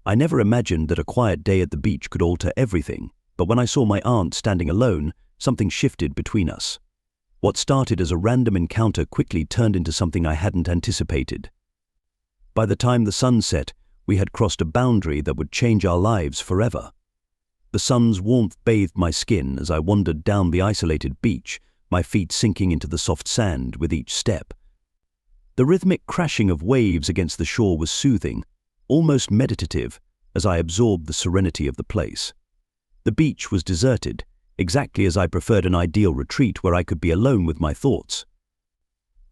I never imagined that a quiet day at the beach could alter everything, but when I saw my aunt standing alone, something shifted between us. What started as a random encounter quickly turned into something I hadn't anticipated. By the time the sun set, we had crossed a boundary that would change our lives forever. The sun's warmth bathed my skin as I wandered down the isolated beach, my feet sinking into the soft sand with each step. The rhythmic crashing of waves against the shore was soothing, almost meditative, as I absorbed the serenity of the place. The beach was deserted, exactly as I preferred an ideal retreat where I could be alone with my thoughts.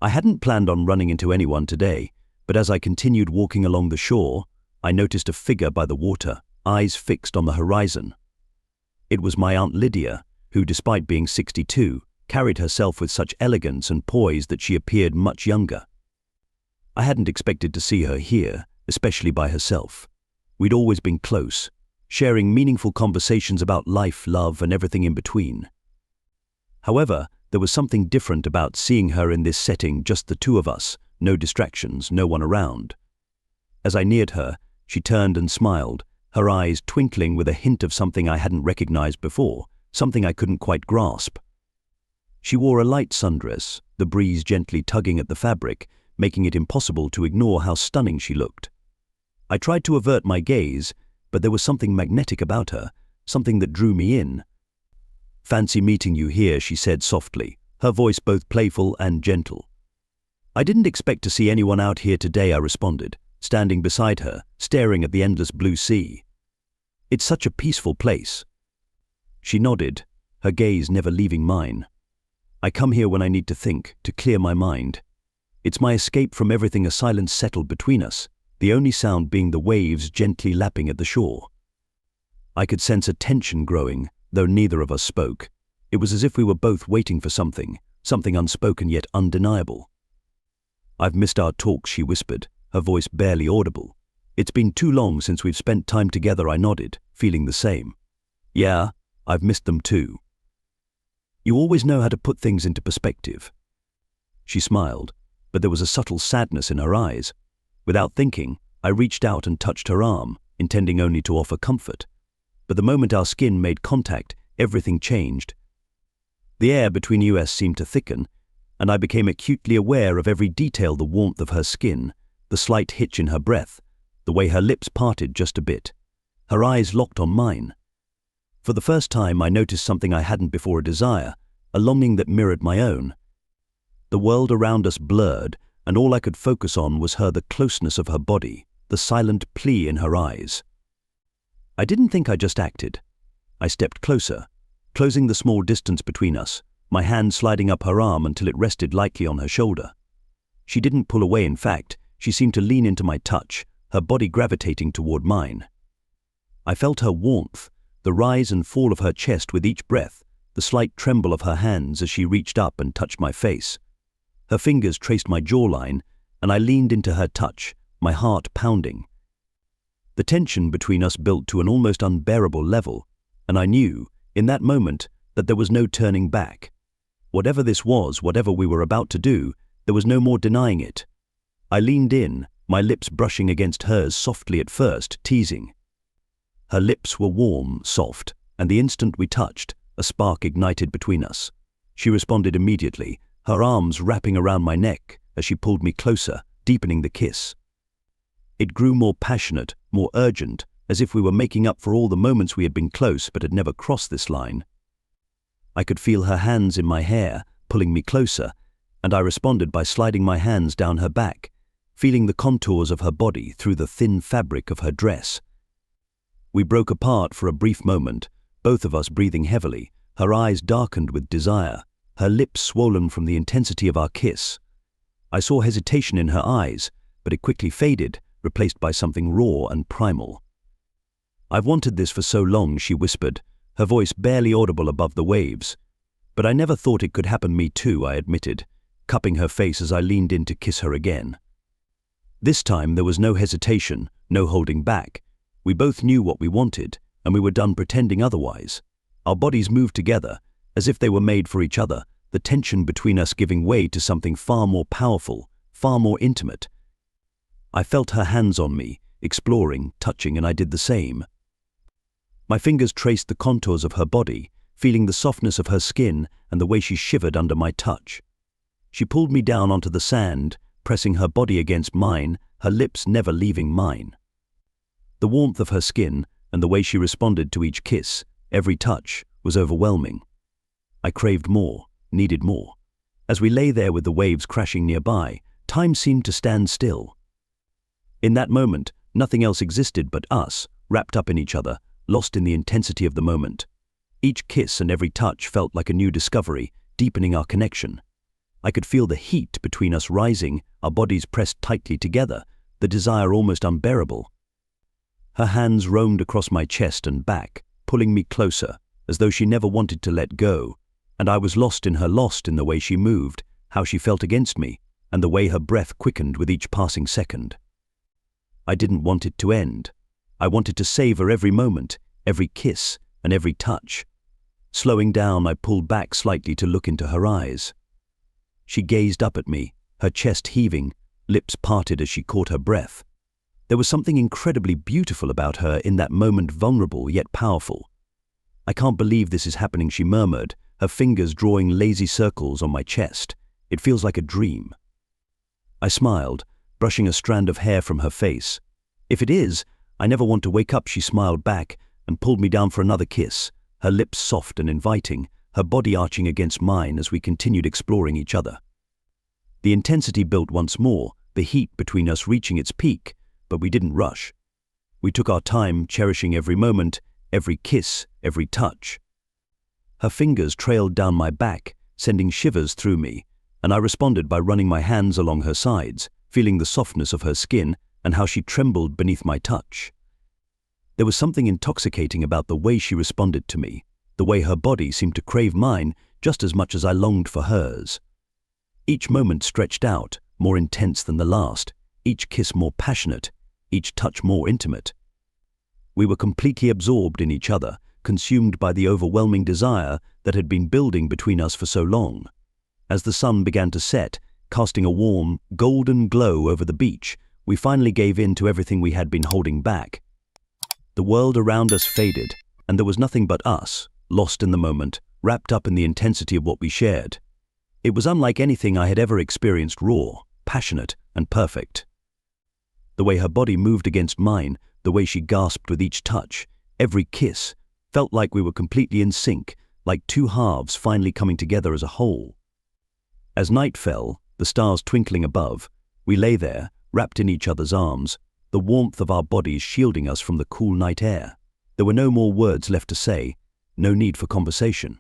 I hadn't planned on running into anyone today, but as I continued walking along the shore, I noticed a figure by the water, eyes fixed on the horizon. It was my Aunt Lydia, who, despite being 62, carried herself with such elegance and poise that she appeared much younger. I hadn't expected to see her here, especially by herself. We'd always been close, sharing meaningful conversations about life, love, and everything in between. However, there was something different about seeing her in this setting, just the two of us, no distractions, no one around. As I neared her, she turned and smiled, her eyes twinkling with a hint of something I hadn't recognized before, something I couldn't quite grasp. She wore a light sundress, the breeze gently tugging at the fabric, making it impossible to ignore how stunning she looked. I tried to avert my gaze, but there was something magnetic about her, something that drew me in. "Fancy meeting you here," she said softly, her voice both playful and gentle. "I didn't expect to see anyone out here today," I responded, standing beside her, staring at the endless blue sea. "It's such a peaceful place." She nodded, her gaze never leaving mine. "I come here when I need to think, to clear my mind. It's my escape from everything." A silence settled between us, the only sound being the waves gently lapping at the shore. I could sense a tension growing, though neither of us spoke. It was as if we were both waiting for something unspoken yet undeniable. "I've missed our talks," she whispered, her voice barely audible. "It's been too long since we've spent time together." I nodded, feeling the same. "Yeah, I've missed them too." "You always know how to put things into perspective." She smiled, but there was a subtle sadness in her eyes. Without thinking, I reached out and touched her arm, intending only to offer comfort. But the moment our skin made contact, everything changed. The air between us seemed to thicken, and I became acutely aware of every detail: the warmth of her skin, the slight hitch in her breath, the way her lips parted just a bit. Her eyes locked on mine. For the first time, I noticed something I hadn't before: a desire, a longing that mirrored my own. The world around us blurred, and all I could focus on was her, the closeness of her body, the silent plea in her eyes. I didn't think I just acted. I stepped closer, closing the small distance between us, my hand sliding up her arm until it rested lightly on her shoulder. She didn't pull away. In fact, she seemed to lean into my touch, her body gravitating toward mine. I felt her warmth, the rise and fall of her chest with each breath, the slight tremble of her hands as she reached up and touched my face. Her fingers traced my jawline, and I leaned into her touch, my heart pounding. The tension between us built to an almost unbearable level, and I knew, in that moment, that there was no turning back. Whatever this was, whatever we were about to do, there was no more denying it. I leaned in, my lips brushing against hers softly at first, teasing. Her lips were warm, soft, and the instant we touched, a spark ignited between us. She responded immediately, her arms wrapping around my neck as she pulled me closer, deepening the kiss. It grew more passionate, more urgent, as if we were making up for all the moments we had been close but had never crossed this line. I could feel her hands in my hair, pulling me closer, and I responded by sliding my hands down her back, feeling the contours of her body through the thin fabric of her dress. We broke apart for a brief moment, both of us breathing heavily, her eyes darkened with desire, her lips swollen from the intensity of our kiss. I saw hesitation in her eyes, but it quickly faded, replaced by something raw and primal. "I've wanted this for so long," she whispered, her voice barely audible above the waves. "But I never thought it could happen." "Me too," I admitted, cupping her face as I leaned in to kiss her again. This time there was no hesitation, no holding back. We both knew what we wanted, and we were done pretending otherwise. Our bodies moved together, as if they were made for each other, the tension between us giving way to something far more powerful, far more intimate. I felt her hands on me, exploring, touching, and I did the same. My fingers traced the contours of her body, feeling the softness of her skin and the way she shivered under my touch. She pulled me down onto the sand, pressing her body against mine, her lips never leaving mine. The warmth of her skin and the way she responded to each kiss, every touch, was overwhelming. I craved more, needed more. As we lay there with the waves crashing nearby, time seemed to stand still. In that moment, nothing else existed but us, wrapped up in each other, lost in the intensity of the moment. Each kiss and every touch felt like a new discovery, deepening our connection. I could feel the heat between us rising, our bodies pressed tightly together, the desire almost unbearable. Her hands roamed across my chest and back, pulling me closer, as though she never wanted to let go, and I was lost in the way she moved, how she felt against me, and the way her breath quickened with each passing second. I didn't want it to end. I wanted to savor every moment, every kiss, and every touch. Slowing down, I pulled back slightly to look into her eyes. She gazed up at me, her chest heaving, lips parted as she caught her breath. There was something incredibly beautiful about her in that moment, vulnerable yet powerful. "I can't believe this is happening," she murmured, her fingers drawing lazy circles on my chest. "It feels like a dream." I smiled, brushing a strand of hair from her face. "If it is, I never want to wake up," she smiled back and pulled me down for another kiss, her lips soft and inviting, her body arching against mine as we continued exploring each other. The intensity built once more, the heat between us reaching its peak, but we didn't rush. We took our time, cherishing every moment, every kiss, every touch. Her fingers trailed down my back, sending shivers through me, and I responded by running my hands along her sides, feeling the softness of her skin and how she trembled beneath my touch. There was something intoxicating about the way she responded to me, the way her body seemed to crave mine just as much as I longed for hers. Each moment stretched out, more intense than the last, each kiss more passionate, each touch more intimate. We were completely absorbed in each other, consumed by the overwhelming desire that had been building between us for so long. As the sun began to set, casting a warm, golden glow over the beach, we finally gave in to everything we had been holding back. The world around us faded, and there was nothing but us, lost in the moment, wrapped up in the intensity of what we shared. It was unlike anything I had ever experienced, raw, passionate, and perfect. The way her body moved against mine, the way she gasped with each touch, every kiss, felt like we were completely in sync, like two halves finally coming together as a whole. As night fell, the stars twinkling above, we lay there, wrapped in each other's arms, the warmth of our bodies shielding us from the cool night air. There were no more words left to say, no need for conversation.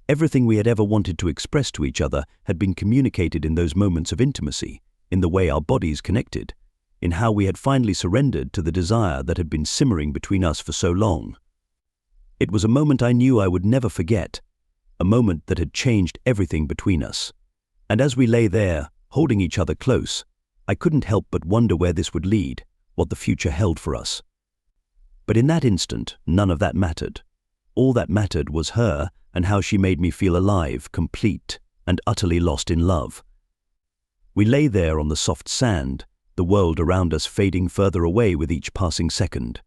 Everything we had ever wanted to express to each other had been communicated in those moments of intimacy, in the way our bodies connected, in how we had finally surrendered to the desire that had been simmering between us for so long. It was a moment I knew I would never forget, a moment that had changed everything between us. And as we lay there, holding each other close, I couldn't help but wonder where this would lead, what the future held for us. But in that instant, none of that mattered. All that mattered was her and how she made me feel alive, complete, and utterly lost in love. We lay there on the soft sand, the world around us fading further away with each passing second.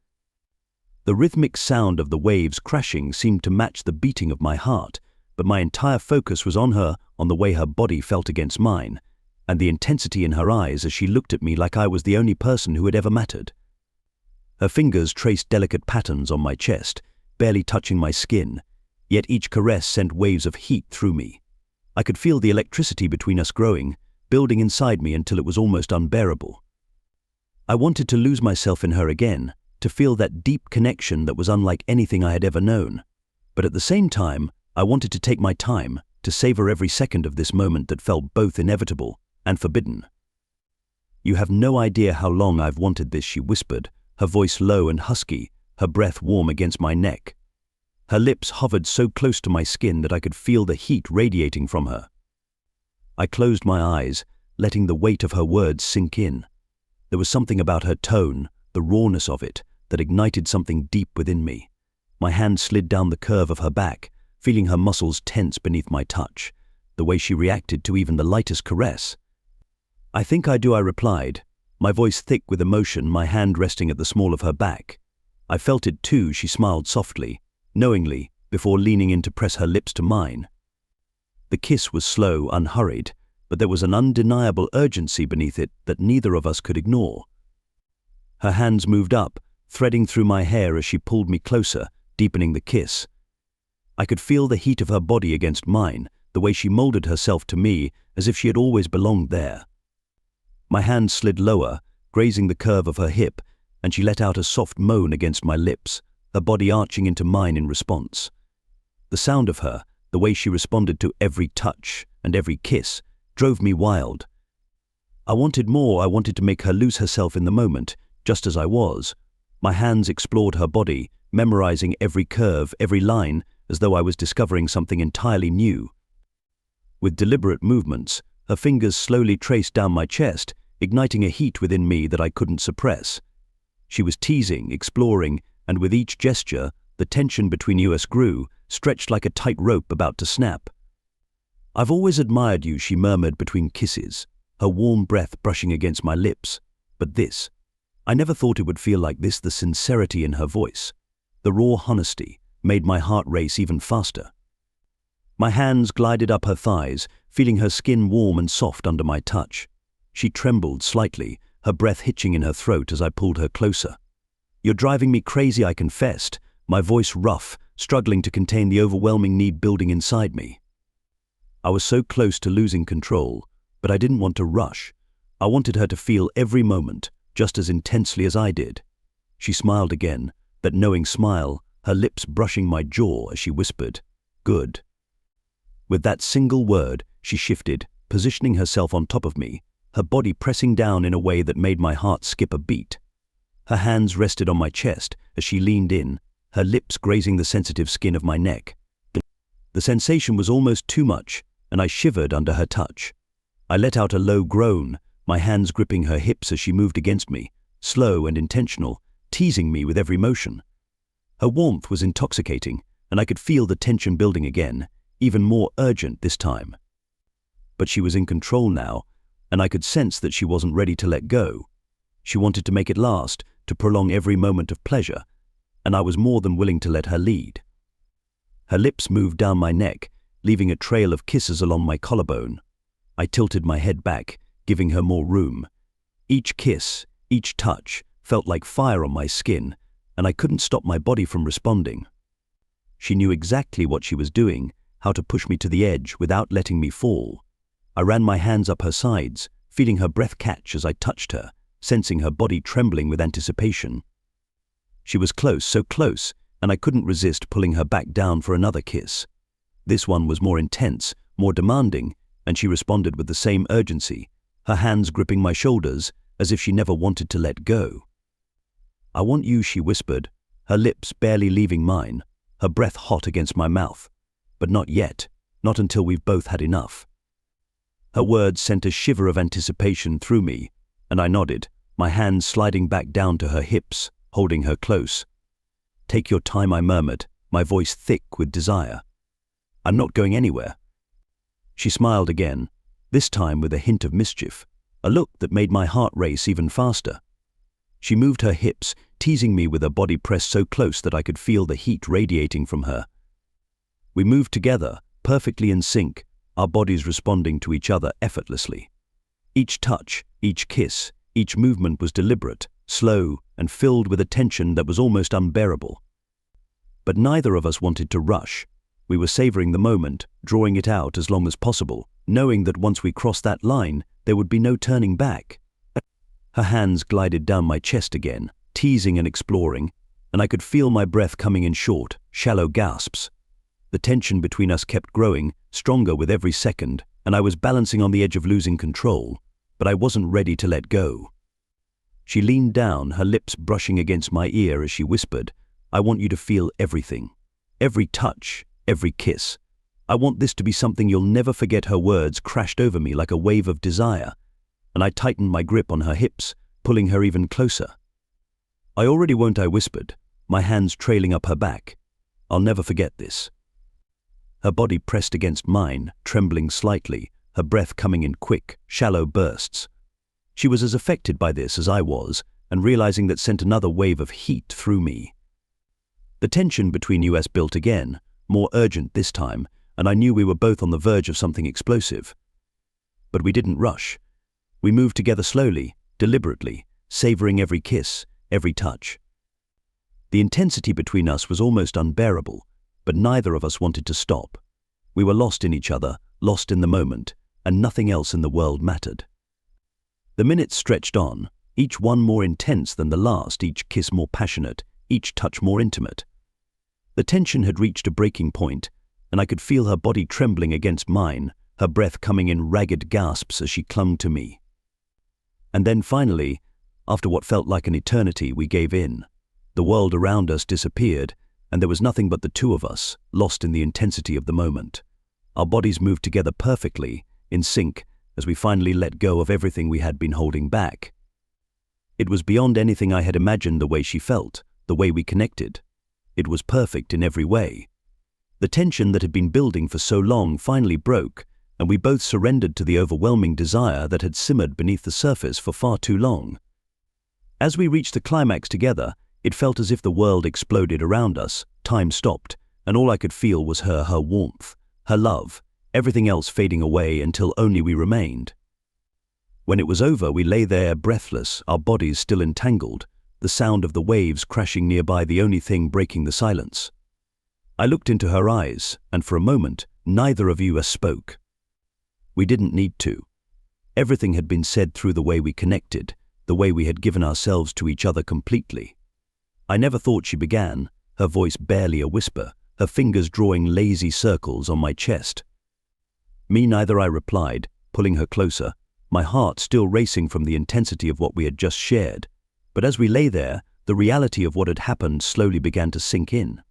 The rhythmic sound of the waves crashing seemed to match the beating of my heart, but my entire focus was on her, on the way her body felt against mine, and the intensity in her eyes as she looked at me like I was the only person who had ever mattered. Her fingers traced delicate patterns on my chest, barely touching my skin, yet each caress sent waves of heat through me. I could feel the electricity between us growing, building inside me until it was almost unbearable. I wanted to lose myself in her again, to feel that deep connection that was unlike anything I had ever known. But at the same time, I wanted to take my time, to savor every second of this moment that felt both inevitable and forbidden. "You have no idea how long I've wanted this," she whispered, her voice low and husky, her breath warm against my neck. Her lips hovered so close to my skin that I could feel the heat radiating from her. I closed my eyes, letting the weight of her words sink in. There was something about her tone, the rawness of it, that ignited something deep within me. My hand slid down the curve of her back, feeling her muscles tense beneath my touch, the way she reacted to even the lightest caress. "I think I do," I replied, my voice thick with emotion, my hand resting at the small of her back. I felt it too. She smiled softly, knowingly, before leaning in to press her lips to mine. The kiss was slow, unhurried, but there was an undeniable urgency beneath it that neither of us could ignore. Her hands moved up, threading through my hair as she pulled me closer, deepening the kiss. I could feel the heat of her body against mine, the way she molded herself to me as if she had always belonged there. My hand slid lower, grazing the curve of her hip, and she let out a soft moan against my lips, her body arching into mine in response. The sound of her, the way she responded to every touch and every kiss, drove me wild. I wanted more. I wanted to make her lose herself in the moment, just as I was. My hands explored her body, memorizing every curve, every line, as though I was discovering something entirely new. With deliberate movements, her fingers slowly traced down my chest, igniting a heat within me that I couldn't suppress. She was teasing, exploring, and with each gesture, the tension between us grew, stretched like a tight rope about to snap. "I've always admired you," she murmured between kisses, her warm breath brushing against my lips. But this, I never thought it would feel like this. The sincerity in her voice, the raw honesty, made my heart race even faster. My hands glided up her thighs, feeling her skin warm and soft under my touch. She trembled slightly, her breath hitching in her throat as I pulled her closer. "You're driving me crazy," I confessed, my voice rough, struggling to contain the overwhelming need building inside me. I was so close to losing control, but I didn't want to rush. I wanted her to feel every moment, just as intensely as I did. She smiled again, that knowing smile, her lips brushing my jaw as she whispered, "Good." With that single word, she shifted, positioning herself on top of me, her body pressing down in a way that made my heart skip a beat. Her hands rested on my chest as she leaned in, her lips grazing the sensitive skin of my neck. The sensation was almost too much, and I shivered under her touch. I let out a low groan, my hands gripping her hips as she moved against me, slow and intentional, teasing me with every motion. Her warmth was intoxicating, and I could feel the tension building again, even more urgent this time. But she was in control now, and I could sense that she wasn't ready to let go. She wanted to make it last, to prolong every moment of pleasure, and I was more than willing to let her lead. Her lips moved down my neck, leaving a trail of kisses along my collarbone. I tilted my head back, giving her more room. Each kiss, each touch, felt like fire on my skin, and I couldn't stop my body from responding. She knew exactly what she was doing, how to push me to the edge without letting me fall. I ran my hands up her sides, feeling her breath catch as I touched her, sensing her body trembling with anticipation. She was close, so close, and I couldn't resist pulling her back down for another kiss. This one was more intense, more demanding, and she responded with the same urgency, her hands gripping my shoulders as if she never wanted to let go. "I want you," she whispered, her lips barely leaving mine, her breath hot against my mouth. "But not yet, not until we've both had enough." Her words sent a shiver of anticipation through me, and I nodded, my hands sliding back down to her hips, holding her close. "Take your time," I murmured, my voice thick with desire. "I'm not going anywhere." She smiled again, this time with a hint of mischief, a look that made my heart race even faster. She moved her hips, teasing me with her body pressed so close that I could feel the heat radiating from her. We moved together, perfectly in sync, our bodies responding to each other effortlessly. Each touch, each kiss, each movement was deliberate, slow, and filled with a tension that was almost unbearable. But neither of us wanted to rush. We were savoring the moment, drawing it out as long as possible, knowing that once we crossed that line, there would be no turning back. Her hands glided down my chest again, teasing and exploring, and I could feel my breath coming in short, shallow gasps. The tension between us kept growing, stronger with every second, and I was balancing on the edge of losing control, but I wasn't ready to let go. She leaned down, her lips brushing against my ear as she whispered, "I want you to feel everything. Every touch, every kiss. I want this to be something you'll never forget." Her words crashed over me like a wave of desire, and I tightened my grip on her hips, pulling her even closer. "I already won't," I whispered, my hands trailing up her back. "I'll never forget this." Her body pressed against mine, trembling slightly, her breath coming in quick, shallow bursts. She was as affected by this as I was, and realizing that sent another wave of heat through me. The tension between us built again, more urgent this time, and I knew we were both on the verge of something explosive. But we didn't rush. We moved together slowly, deliberately, savoring every kiss, every touch. The intensity between us was almost unbearable, but neither of us wanted to stop. We were lost in each other, lost in the moment, and nothing else in the world mattered. The minutes stretched on, each one more intense than the last, each kiss more passionate, each touch more intimate. The tension had reached a breaking point, and I could feel her body trembling against mine, her breath coming in ragged gasps as she clung to me. And then finally, after what felt like an eternity, we gave in. The world around us disappeared, and there was nothing but the two of us, lost in the intensity of the moment. Our bodies moved together perfectly, in sync, as we finally let go of everything we had been holding back. It was beyond anything I had imagined, the way she felt, the way we connected. It was perfect in every way. The tension that had been building for so long finally broke, and we both surrendered to the overwhelming desire that had simmered beneath the surface for far too long. As we reached the climax together, it felt as if the world exploded around us, time stopped, and all I could feel was her warmth, her love, everything else fading away until only we remained. When it was over, we lay there breathless, our bodies still entangled, the sound of the waves crashing nearby the only thing breaking the silence. I looked into her eyes, and for a moment, neither of us spoke. We didn't need to. Everything had been said through the way we connected, the way we had given ourselves to each other completely. I never thought she began, her voice barely a whisper, her fingers drawing lazy circles on my chest. Me neither, I replied, pulling her closer, my heart still racing from the intensity of what we had just shared. But as we lay there, the reality of what had happened slowly began to sink in.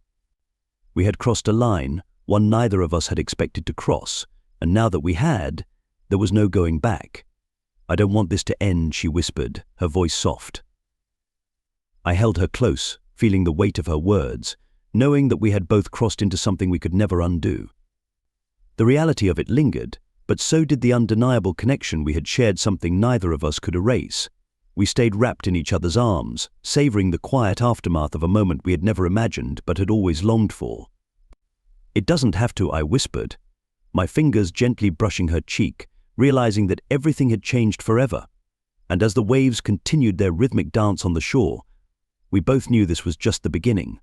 We had crossed a line, one neither of us had expected to cross, and now that we had, there was no going back. I don't want this to end, she whispered, her voice soft. I held her close, feeling the weight of her words, knowing that we had both crossed into something we could never undo. The reality of it lingered, but so did the undeniable connection we had shared, something neither of us could erase. We stayed wrapped in each other's arms, savoring the quiet aftermath of a moment we had never imagined but had always longed for. It doesn't have to, I whispered, my fingers gently brushing her cheek, realizing that everything had changed forever. And as the waves continued their rhythmic dance on the shore, we both knew this was just the beginning.